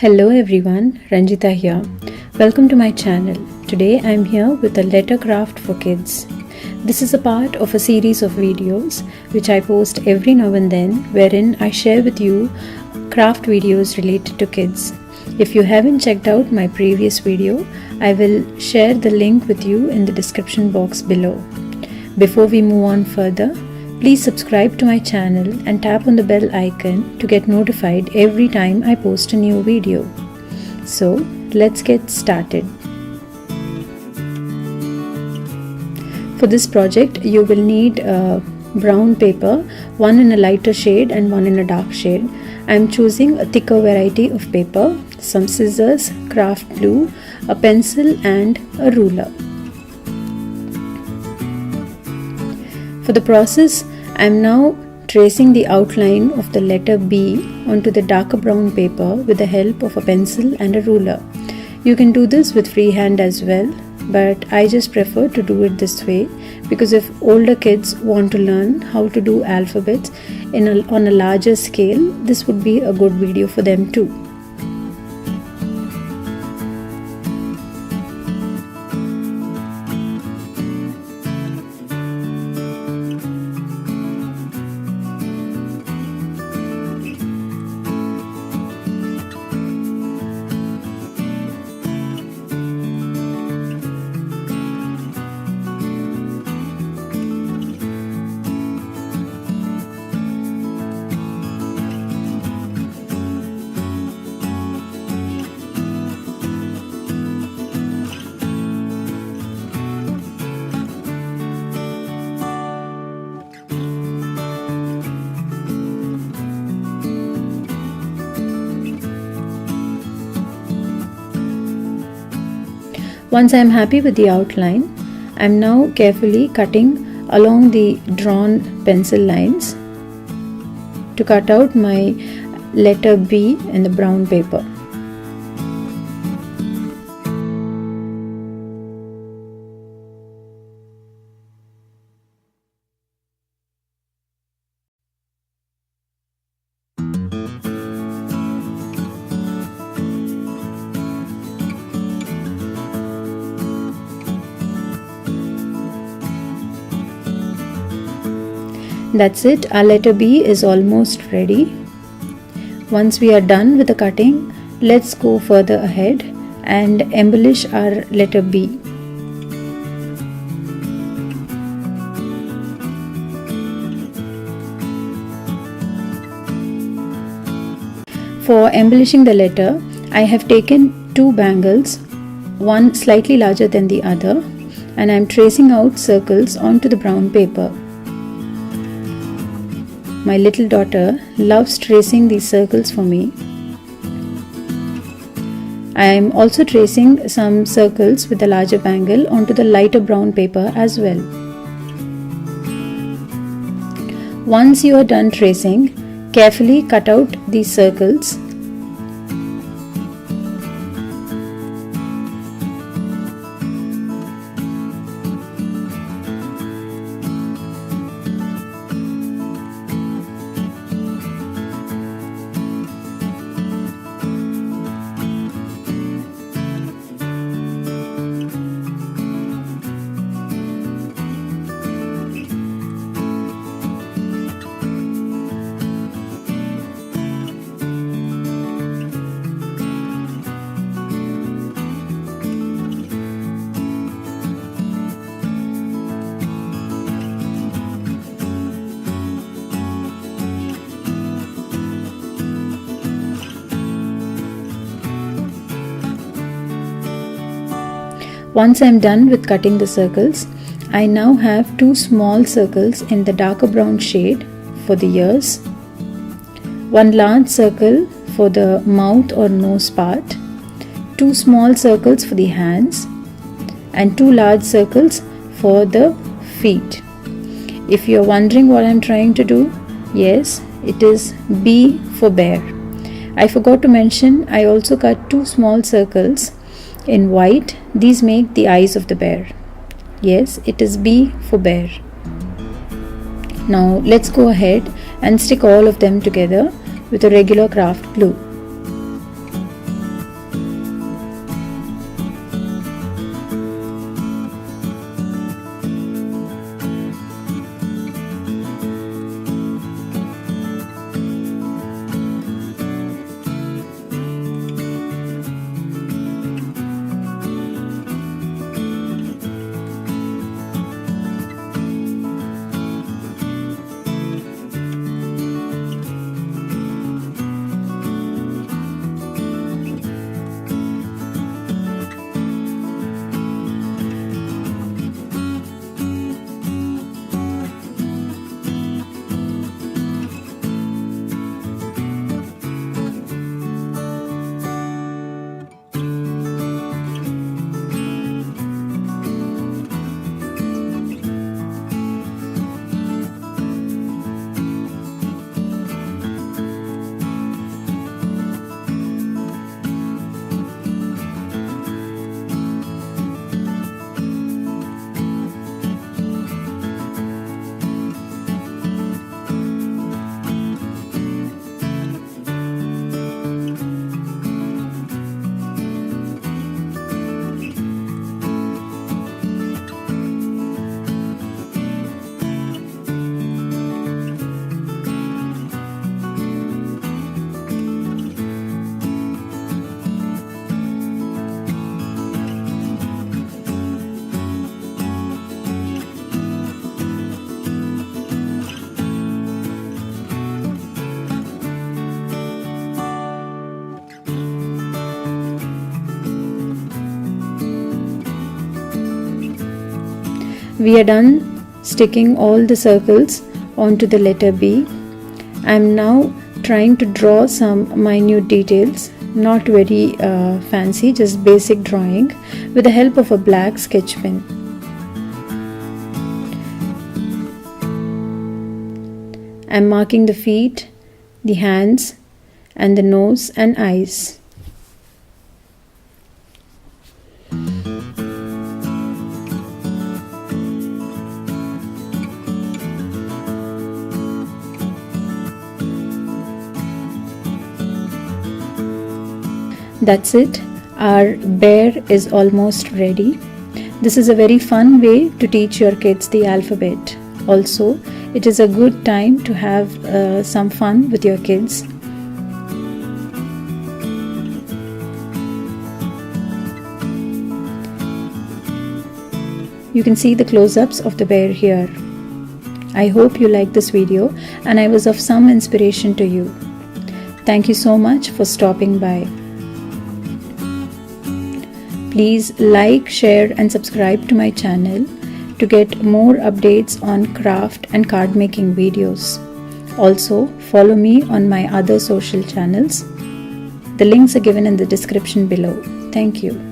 Hello everyone, Ranjita here. Welcome to my channel. Today I am here with a letter craft for kids. This is a part of a series of videos which I post every now and then, wherein I share with you craft videos related to kids. If you haven't checked out my previous video, I will share the link with you in the description box below. Before we move on further, please subscribe to my channel and tap on the bell icon to get notified every time I post a new video. So let's get started. For this project you will need brown paper, one in a lighter shade and one in a dark shade. I am choosing a thicker variety of paper, some scissors, craft glue, a pencil and a ruler. For the process, I am now tracing the outline of the letter B onto the darker brown paper with the help of a pencil and a ruler. You can do this with freehand as well, but I just prefer to do it this way because if older kids want to learn how to do alphabets on a larger scale, this would be a good video for them too. Once I am happy with the outline, I am now carefully cutting along the drawn pencil lines to cut out my letter B in the brown paper. That's it, our letter B is almost ready. Once we are done with the cutting, let's go further ahead and embellish our letter B. For embellishing the letter, I have taken two bangles, one slightly larger than the other, and I am tracing out circles onto the brown paper. My little daughter loves tracing these circles for me. I am also tracing some circles with a larger bangle onto the lighter brown paper as well. Once you are done tracing, carefully cut out these circles. Once I am done with cutting the circles, I now have two small circles in the darker brown shade for the ears, one large circle for the mouth or nose part, two small circles for the hands, and two large circles for the feet. If you are wondering what I am trying to do, yes, it is B for bear. I forgot to mention I also cut two small circles in white. These make the eyes of the bear. Yes, it is B for bear. Now let's go ahead and stick all of them together with a regular craft glue. We are done sticking all the circles onto the letter B. I am now trying to draw some minute details, not very fancy, just basic drawing with the help of a black sketch pen. I am marking the feet, the hands, and the nose and eyes. That's it. Our bear is almost ready. This is a very fun way to teach your kids the alphabet. Also, it is a good time to have some fun with your kids. You can see the close-ups of the bear here. I hope you liked this video and I was of some inspiration to you. Thank you so much for stopping by. Please like, share and subscribe to my channel to get more updates on craft and card making videos. Also, follow me on my other social channels. The links are given in the description below. Thank you.